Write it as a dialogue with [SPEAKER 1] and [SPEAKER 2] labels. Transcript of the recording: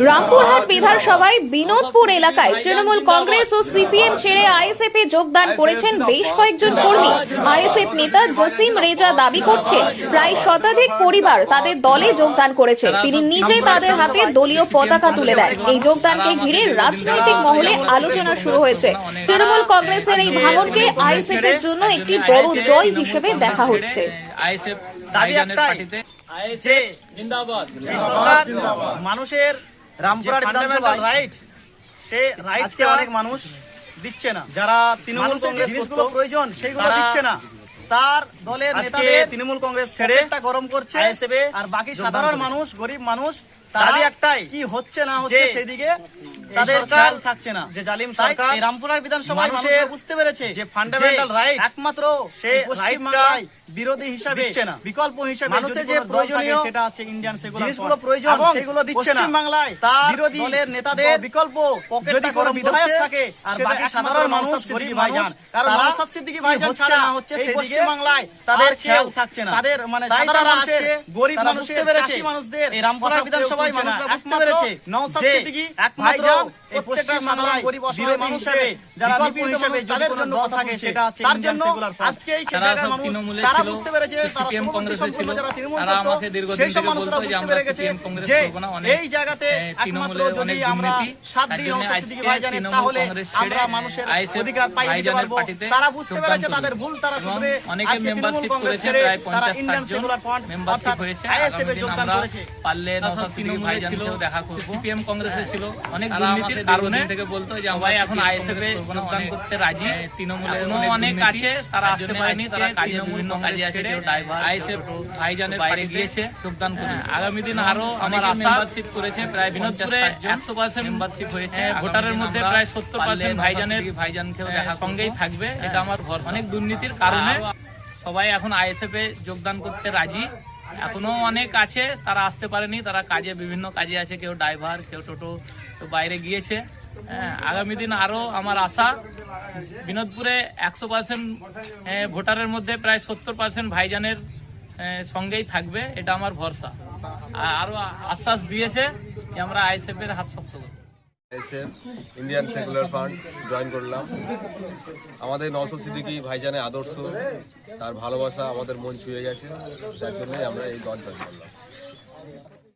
[SPEAKER 1] রামপুরহাট বিধানসভায় বিনোদপুর এলাকায় তৃণমূল কংগ্রেস ও সিপিএম ছেড়ে আইএসএফ এ যোগদান করেছেন বেশ কয়েকজন কর্মী। আইএসএফ নেতা জসিম রেজা দাবি করছেন প্রায় শতাধিক পরিবার তাদের দলে যোগদান করেছে। তিনি নিজে তাদের হাতে দলীয় পতাকা তুলে দেন। এই যোগদানকে ঘিরে রাজনৈতিক মহলে আলোচনা শুরু হয়েছে। তৃণমূল কংগ্রেসের এই ভাঙনকে আইএসএফ এর জন্য একটি বড় জয় হিসেবে দেখা হচ্ছে।
[SPEAKER 2] মানুষের রামপুরহাট বিধানসভা রাইট, সে রাইটকে অনেক মানুষ দিচ্ছে না। যারা তৃণমূল কংগ্রেস জিনিসগুলো প্রয়োজন সেইগুলো দিচ্ছে না। তার দলের নেতাদের তৃণমূল কংগ্রেস ছেড়ে গরম করছে আর বাকি সাধারণ মানুষ, গরিব মানুষ তারা একটাই কি হচ্ছে না হচ্ছে সেদিকে তাদের খেয়াল থাকছে না। যে জালিম সরকার রামপুরহাট বিধানসভা মানুষের বুঝতে পেরেছে যে ফান্ডামেন্টাল রাইট একমাত্র সে রাইটটাই বিরোধী হিসাবে দিচ্ছে না, বিকল্প হিসাবে মানুষের যে প্রয়োজনীয় সেটা আছে ইন্ডিয়ান সেকুলার জিনিসগুলো প্রয়োজন সেগুলো দিচ্ছে না। পশ্চিম বাংলায় বিরোধী দলের নেতাদের বিকল্প পকেটটা গরম বিধায়ক থাকে আর বাকি সাধারণ মানুষ, গরিব ভাইজান, কারণ নওশাদ সিদ্দিকী ভাইজান ছাড়া না হচ্ছে সেই পশ্চিম বাংলায় তাদের খেয়াল থাকছে না। তাদের মানে সাধারণ মানুষের, গরিব মানুষের, চাষী মানুষদের এই রামপুরহাট বিধানসভায় মানুষরা বুঝতে পেরেছে নওশাদ সিদ্দিকী একমাত্র এই পশ্চিম বাংলায় গরিব অসহায় মানুষ হিসেবে যারা নিপীড়িত হিসেবে যাদের জন্য কথা থাকে সেটা আছে ইন্ডিয়ান সেকুলার ফ্রন্ট। আজকে এই ক্ষেত্রে মানুষ তারা বুঝতে পেরেছে, সিপিএম কংগ্রেসে ছিল, তারা আমাকে দীর্ঘদিন থেকে বলতো যে আমরা সিপিএম কংগ্রেস করব না। এই জায়গাতে একমাত্র যদি আমরা 7 দিন নওশাদ সিদ্দিকী ভাইজানের তাহলে আমরা মানুষের অধিকার পাইতে পারবো। তারা বুঝতে পেরেছে তাদের ভুল, তারা শুধরে
[SPEAKER 3] অনেকে মেম্বারশিপ করেছে, প্রায় 50 জন মেম্বারশিপ হয়েছে।
[SPEAKER 2] আইএসএফ এর যোগদান করেছে।
[SPEAKER 3] পারলে নওশাদ সিদ্দিকী ভাইজানকেও দেখা করব। সিপিএম কংগ্রেসে ছিল, অনেক দুর্নীতির কারণে থেকে বলতো যে ভাই এখন আইএসএফ এ যোগদান করতে রাজি। তৃণমূলের অনেক আছে, তারা আসতে পারেনি, তারা কাজে বিভিন্ন কাজে আছে, কেউ ড্রাইভার আইএসএফ ভাইজানের বাইরে গিয়েছে যোগদান করে। আগামী দিন আরো আমার মেম্বারশিপ করেছে, প্রায় বিনোদপুরে 100% মেম্বারশিপ হয়েছে। ভোটারের মধ্যে প্রায় 70% ভাইজানকেও দেখা সঙ্গেই থাকবে, এটা আমার ভরসা। অনেক দুর্নীতির কারণে সবাই এখন আইএসএফ এ যোগদান করতে রাজি। এখনো অনেক আছে, তারা আসতে পারেনি, তারা কাজে বিভিন্ন কাজে আছে, কেউ ড্রাইভার, কেউ টোটো বাইরে গিয়েছে। আগামী দিন আরো আমার আশা বিনোদপুরে 100% ভোটারের মধ্যে প্রায় 70% ভাইজানের সঙ্গেই থাকবে, এটা আমার ভরসা। আরো আশ্বাস দিয়েছে যে আমরা আইএসএফ এর হাত শক্ত করব।
[SPEAKER 4] ইন্ডিয়ান সেকুলার ফ্রন্ট জয়েন করলাম। আমাদের নওশাদ সিদ্দিকী ভাইজানের আদর্শ, তার ভালোবাসা আমাদের মন ছুঁয়ে গেছে, যার জন্যই আমরা এই দল জয়েন করলাম।